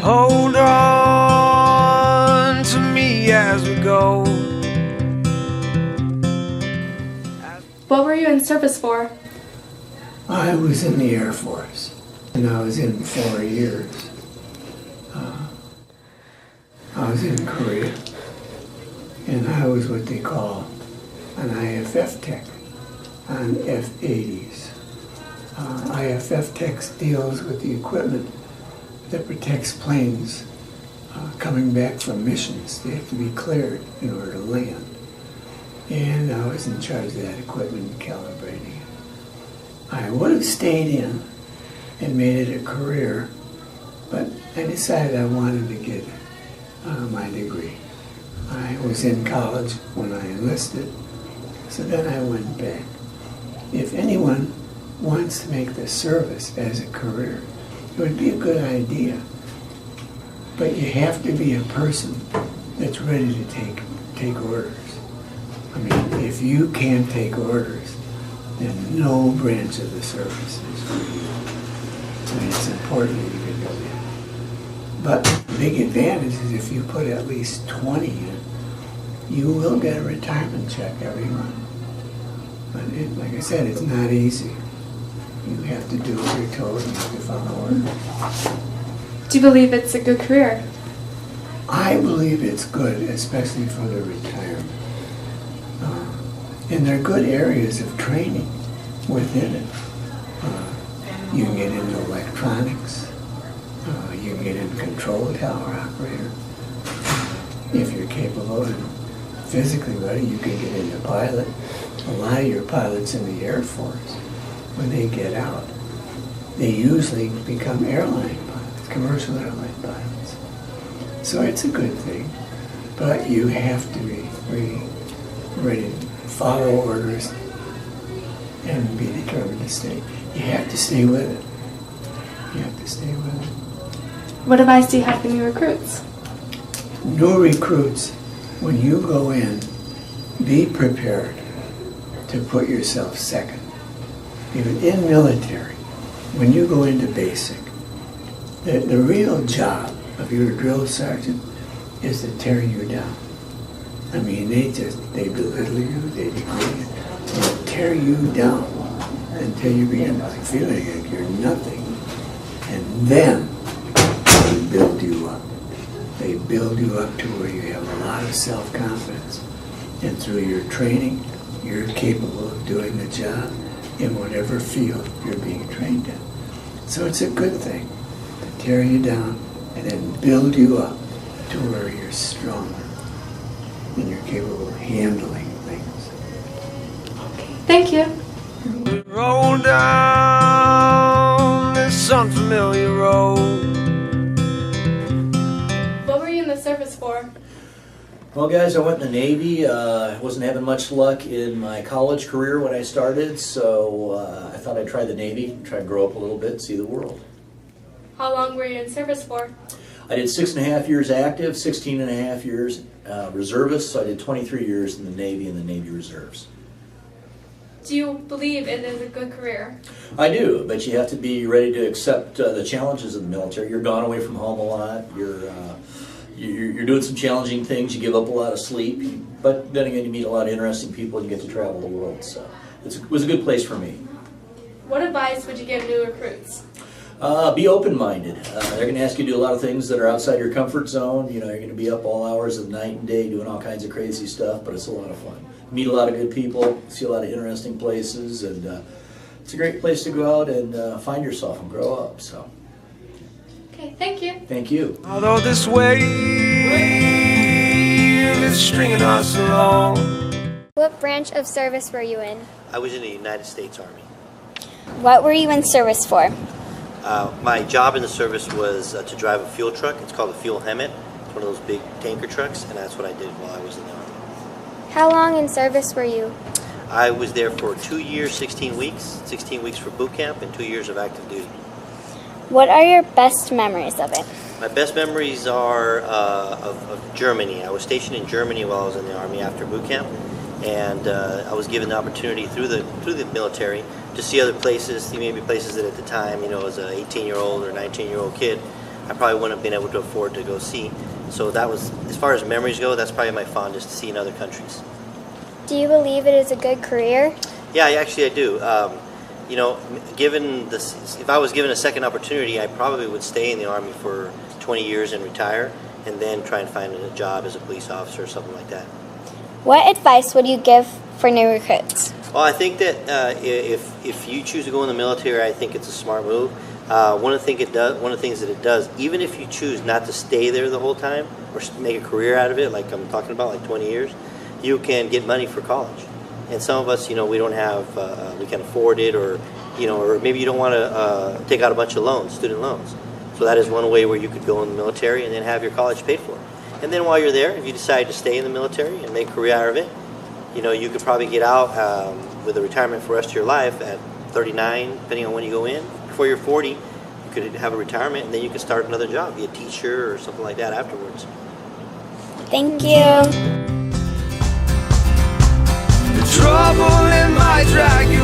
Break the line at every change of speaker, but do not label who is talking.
Hold on to me as we go.
What were you in service for?
I was in the Air Force, and I was in 4 years. I was in Korea, and I was what they call an IFF tech on F-80s. IFF tech deals with the equipment that protects planes coming back from missions. They have to be cleared in order to land. And I was in charge of that equipment and calibrating it. I would have stayed in and made it a career, but I decided I wanted to get my degree. I was in college when I enlisted, so then I went back. If anyone wants to make the service as a career, it would be a good idea. But you have to be a person that's ready to take orders. I mean, if you can't take orders, then no branch of the service is for you. I mean, it's important that you can do that. But the big advantage is if you put at least 20 in, you will get a retirement check every month. But like I said, it's not easy. You have to do what you're told and you have to follow orders.
Do you believe it's a good career?
I believe it's good, especially for the retirement. And there are good areas of training within it. You can get into electronics. You can get into control tower operator. If you're capable and physically ready, you can get into pilot. A lot of your pilots in the Air Force, when they get out, they usually become airline pilots, commercial airline pilots. So it's a good thing, but you have to be ready to follow orders and be determined to stay. You have to stay with it. You have to stay with it.
What advice do you have for new recruits?
New recruits, when you go in, be prepared to put yourself second. Even in military, when you go into basic, the real job of your drill sergeant is to tear you down. I mean, they belittle you, they degrade you, they tear you down until you begin feeling like you're nothing. And then they build you up. They build you up to where you have a lot of self-confidence. And through your training, you're capable of doing the job in whatever field you're being trained in. So it's a good thing to tear you down and then build you up to where you're stronger and you're capable of handling things.
Thank you.
We roll down this unfamiliar road.
What were you in the service for?
Well, guys, I went in the Navy. I wasn't having much luck in my college career when I started, so I thought I'd try the Navy, try to grow up a little bit, see the world.
How long were you in service for?
I did 6.5 years active, 16.5 years reservist, so I did 23 years in the Navy and the Navy Reserves.
Do you believe it is a good career?
I do, but you have to be ready to accept the challenges of the military. You're gone away from home a lot. You're doing some challenging things. You give up a lot of sleep, but then again, you meet a lot of interesting people and you get to travel the world. So it was a good place for me.
What advice would you give new recruits?
Be open-minded. They're going to ask you to do a lot of things that are outside your comfort zone. You know, you're going to be up all hours of the night and day doing all kinds of crazy stuff, but it's a lot of fun. Meet a lot of good people, see a lot of interesting places, and it's a great place to go out and find yourself and grow up. So.
Okay, thank you.
Thank you.
Although this wave is stringing us along.
What branch of service were you in?
I was in the United States Army.
What were you in service for?
My job in the service was to drive a fuel truck. It's called a fuel Hemet. It's one of those big tanker trucks, and that's what I did while I was in the Army.
How long in service were you?
I was there for 2 years, 16 weeks. 16 weeks for boot camp and 2 years of active duty.
What are your best memories of it?
My best memories are of Germany. I was stationed in Germany while I was in the Army after boot camp, and I was given the opportunity through the military to see other places, see maybe places that at the time, you know, as an 18-year-old or 19-year-old kid, I probably wouldn't have been able to afford to go see. So that was, as far as memories go, that's probably my fondest, to see in other countries.
Do you believe it is a good career?
Yeah, actually I do. You know, given this, if I was given a second opportunity, I probably would stay in the Army for 20 years and retire, and then try and find a job as a police officer or something like that.
What advice would you give for new recruits?
Well, I think that if you choose to go in the military, I think it's a smart move. One of the things that it does, even if you choose not to stay there the whole time or make a career out of it, like I'm talking about, like 20 years, you can get money for college. And some of us, you know, we don't have, we can afford it, or, you know, or maybe you don't want to take out a bunch of loans, student loans. So that is one way where you could go in the military and then have your college paid for. And then while you're there, if you decide to stay in the military and make a career out of it, you know, you could probably get out with a retirement for the rest of your life at 39, depending on when you go in. Before you're 40, you could have a retirement, and then you could start another job, be a teacher or something like that afterwards.
Thank you.
The trouble in my drag you